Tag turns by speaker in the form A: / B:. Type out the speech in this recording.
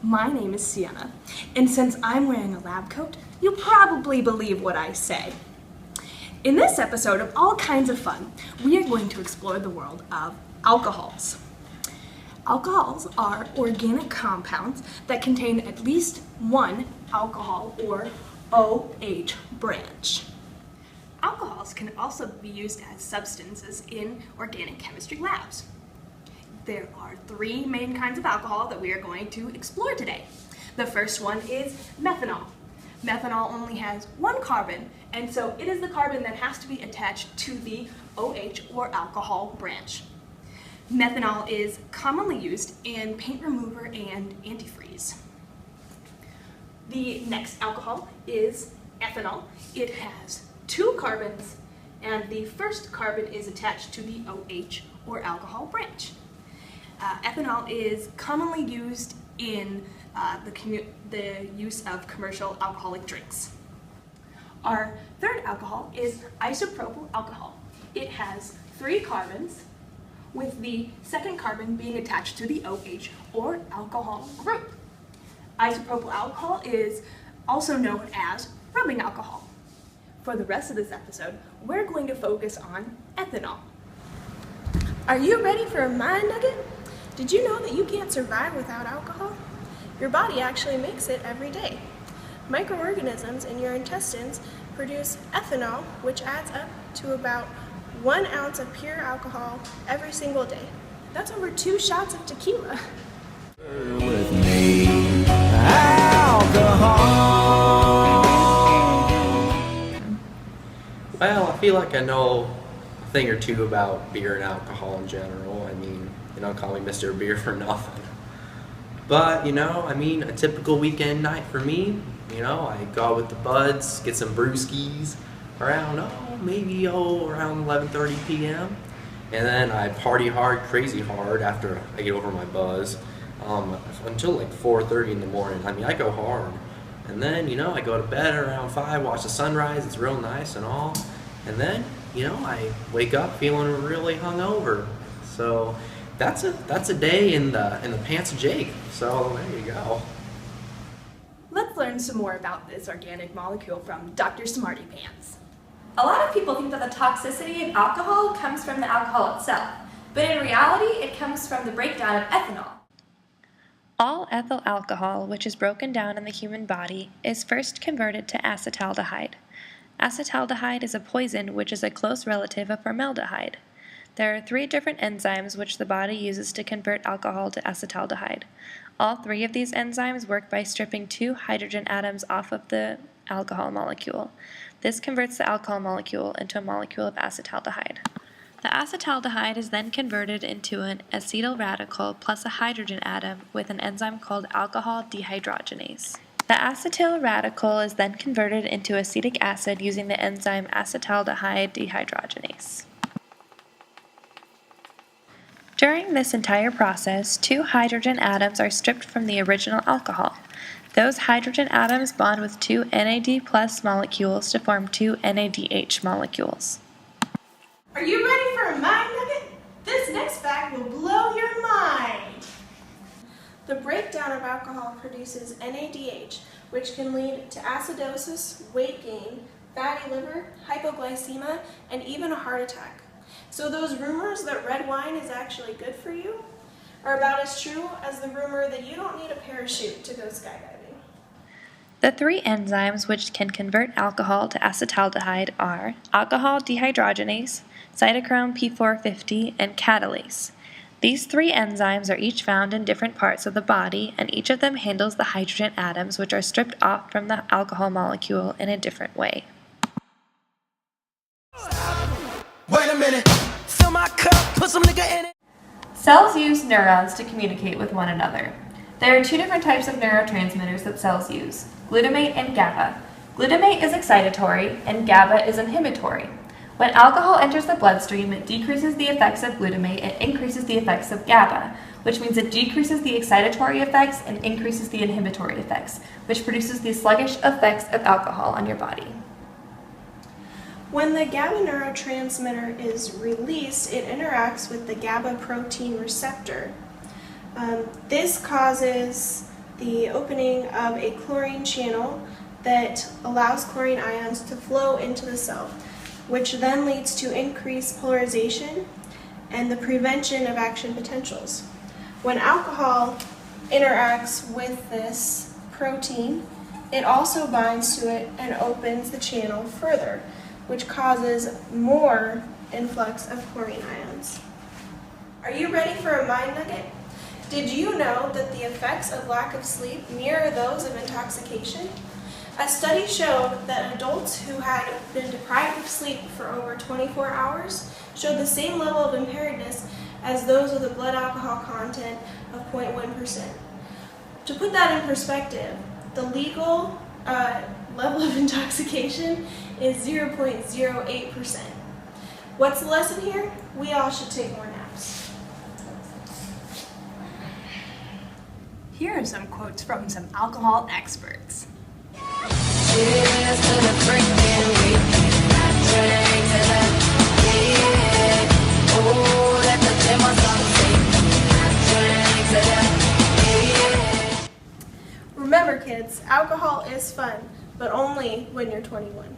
A: My name is Sienna, and since I'm wearing a lab coat, you'll probably believe what I say. In this episode of All Kinds of Fun, we are going to explore the world of alcohols. Alcohols are organic compounds that contain at least one alcohol or OH branch. Alcohols can also be used as substances in organic chemistry labs. There are three main kinds of alcohol that we are going to explore today. The first one is methanol. Methanol only has one carbon, and so it is the carbon that has to be attached to the OH or alcohol branch. Methanol is commonly used in paint remover and antifreeze. The next alcohol is ethanol. It has two carbons, and the first carbon is attached to the OH or alcohol branch. Ethanol is commonly used in the use of commercial alcoholic drinks. Our third alcohol is isopropyl alcohol. It has three carbons, with the second carbon being attached to the OH or alcohol group. Isopropyl alcohol is also known as rubbing alcohol. For the rest of this episode, we're going to focus on ethanol.
B: Are you ready for a mind nugget? Did you know that you can't survive without alcohol? Your body actually makes it every day. Microorganisms in your intestines produce ethanol, which adds up to about 1 ounce of pure alcohol every single day. That's over 2 shots of tequila.
C: With me, alcohol.
D: Well, I feel like I know a thing or two about beer and alcohol in general. I mean, you don't call me Mr. Beer for nothing. But, a typical weekend night for me, I go out with the buds, get some brewskis around, around 11:30 p.m. And then I party hard, crazy hard after I get over my buzz until like 4:30 in the morning. I go hard. And then, I go to bed around 5, watch the sunrise, it's real nice and all. And then, I wake up feeling really hungover. So that's a day in the pants of Jake. So there you go.
A: Let's learn some more about this organic molecule from Dr. Smarty Pants.
E: A lot of people think that the toxicity of alcohol comes from the alcohol itself, but in reality, it comes from the breakdown of ethanol.
F: All ethyl alcohol, which is broken down in the human body, is first converted to acetaldehyde. Acetaldehyde is a poison which is a close relative of formaldehyde. There are 3 different enzymes which the body uses to convert alcohol to acetaldehyde. All 3 of these enzymes work by stripping 2 hydrogen atoms off of the alcohol molecule. This converts the alcohol molecule into a molecule of acetaldehyde. The acetaldehyde is then converted into an acetyl radical plus a hydrogen atom with an enzyme called alcohol dehydrogenase. The acetyl radical is then converted into acetic acid using the enzyme acetaldehyde dehydrogenase. During this entire process, 2 hydrogen atoms are stripped from the original alcohol. Those hydrogen atoms bond with 2 NAD+ molecules to form 2 NADH molecules.
B: Are you ready for a mind nugget? This next fact will blow your mind. The breakdown of alcohol produces NADH, which can lead to acidosis, weight gain, fatty liver, hypoglycemia, and even a heart attack. So those rumors that red wine is actually good for you are about as true as the rumor that you don't need a parachute to go skydiving.
F: The 3 enzymes which can convert alcohol to acetaldehyde are alcohol dehydrogenase, cytochrome P450, and catalase. These 3 enzymes are each found in different parts of the body, and each of them handles the hydrogen atoms which are stripped off from the alcohol molecule in a different way.
C: Wait a minute, fill my cup, put some nigga in it.
E: Cells use neurons to communicate with one another. There are 2 different types of neurotransmitters that cells use, glutamate and GABA. Glutamate is excitatory and GABA is inhibitory. When alcohol enters the bloodstream, it decreases the effects of glutamate and increases the effects of GABA, which means it decreases the excitatory effects and increases the inhibitory effects, which produces the sluggish effects of alcohol on your body.
B: When the GABA neurotransmitter is released, it interacts with the GABA protein receptor. This causes the opening of a chlorine channel that allows chlorine ions to flow into the cell, which then leads to increased polarization and the prevention of action potentials. When alcohol interacts with this protein, it also binds to it and opens the channel further, which causes more influx of chlorine ions. Are you ready for a mind nugget? Did you know that the effects of lack of sleep mirror those of intoxication? A study showed that adults who had been deprived of sleep for over 24 hours showed the same level of impairedness as those with a blood alcohol content of 0.1%. To put that in perspective, the legal level of intoxication is 0.08%. What's the lesson here? We all should take more naps.
A: Here are some quotes from some alcohol experts.
B: Remember kids, alcohol is fun, but only when you're 21.